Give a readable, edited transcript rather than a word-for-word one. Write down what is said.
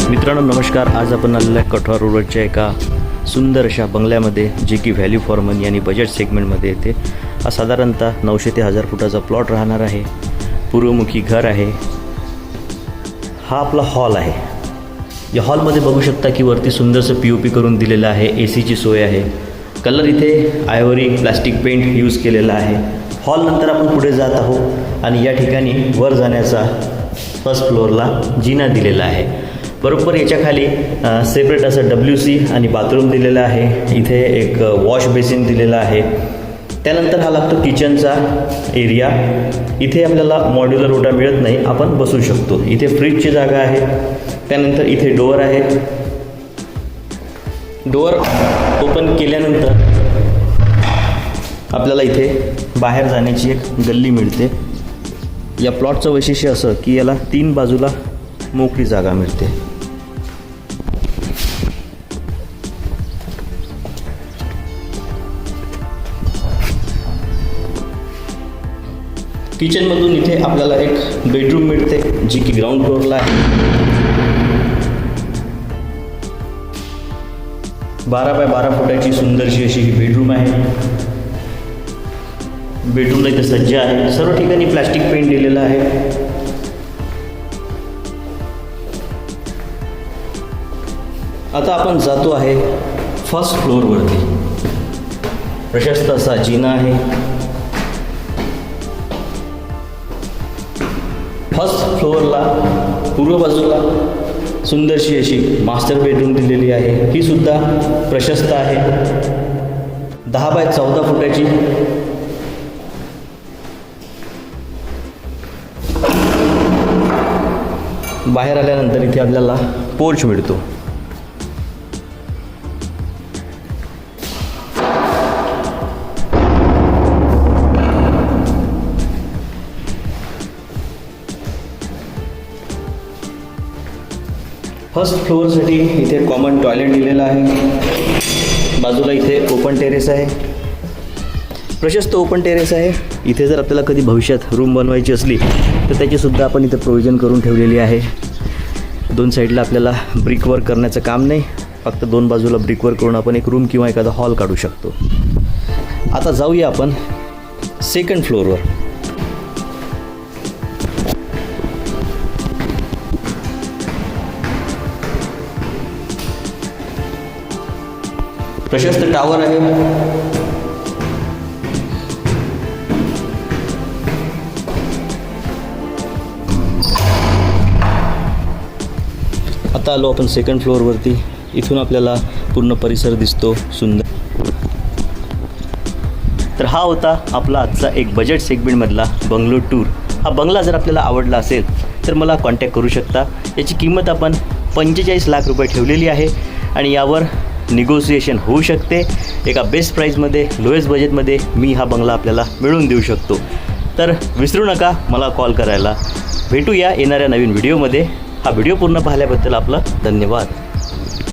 मित्रांनो नमस्कार. आज आपण आलेल्या कठवा रोडच्या एका सुंदर अशा बंगल्यामध्ये, जे की व्हॅल्यू फॉर मनी आणि बजेट सेगमेंटमध्ये येते. हा साधारणतः 900 ते 1000 फुटाचा प्लॉट राहणार आहे. पूर्वमुखी घर आहे. हा आपला हॉल आहे. या हॉलमध्ये बघू शकता की वरती सुंदरसं POP करून दिलेलं आहे. AC ची सोय आहे. कलर इथे आयव्हरी प्लास्टिक पेंट यूज केलेला आहे. हॉल नंतर आपण पुढे जात आहोत आणि या ठिकाणी वर जाण्याचा फर्स्ट फ्लोअरला जिना दिलेला आहे. बरोबर याच्या खाली सेपरेट असं WC आणि बाथरूम दिलेलं आहे. इथे एक वॉश बेसिन दिलेला आहे. त्यानंतर हा लागतो किचनचा एरिया. इथे आपल्याला मॉड्युलर ओटा मिळत नाही, आपण बसू शकतो. इथे फ्रीजची जागा आहे. त्यानंतर इथे डोअर आहे. डोअर ओपन केल्यानंतर आपल्याला इथे बाहेर जाण्याची एक गल्ली मिळते. या प्लॉटचं वैशिष्ट्य असं की याला 3 बाजूला मोकळी जागा मिळते. किचनमधून इथे आपल्याला एक बेडरूम मिळते, जी की ग्राउंड फ्लोअरला आहे. 12 बाय 12 फुटाची सुंदरशी अशी ही बेडरूम आहे. बेडरूमला इथे सज्ज आहे. सर्व ठिकाणी प्लास्टिक पेंट दिलेला आहे. आता आपण जातो आहे फर्स्ट फ्लोअरवरती. प्रशस्त असा जिना आहे. फर्स्ट फ्लोअरला पूर्व बाजूला सुंदरशी अशी मास्टर बेडरूम दिलेली आहे. ही सुद्धा प्रशस्त आहे. 10 बाय 14 फुटाची बाहेर आल्यानंतर इथे आपल्याला पोर्च मिळतो. फर्स्ट फ्लोअरसाठी इथे कॉमन टॉयलेट दिलेलं आहे. बाजूला इथे ओपन टेरेस आहे. प्रशस्त ओपन टेरेस आहे. इथे जर आपल्याला कधी भविष्यात रूम बनवायची असली तर त्याचीसुद्धा आपण इथे प्रोव्हिजन करून ठेवलेली आहे. 2 साईडला आपल्याला ब्रिक वर्क करण्याचं काम नाही. फक्त 2 बाजूला ब्रिक वर्क करून आपण एक रूम किंवा एखादा हॉल काढू शकतो. आता जाऊया आपण सेकंड फ्लोअरवर. प्रशस्त टावर आहे. आता आलो आपण सेकंड फ्लोअरवरती. इथून आपल्याला पूर्ण परिसर दिसतो सुंदर. तर हा होता आपला आजचा एक बजेट सेगमेंटमधला बंगलो टूर. हा बंगला जर आपल्याला आवडला असेल तर मला कॉन्टॅक्ट करू शकता. याची किंमत आपण 45 लाख रुपये ठेवलेली आहे आणि यावर निगोसिएशन होऊ शकते. एका बेस्ट प्राईजमध्ये, लोएस्ट बजेटमध्ये मी हा बंगला आपल्याला मिळवून देऊ शकतो. तर विसरू नका मला कॉल करायला. भेटूया येणाऱ्या नवीन व्हिडिओमध्ये. हा व्हिडिओ पूर्ण पाहिल्याबद्दल आपला धन्यवाद.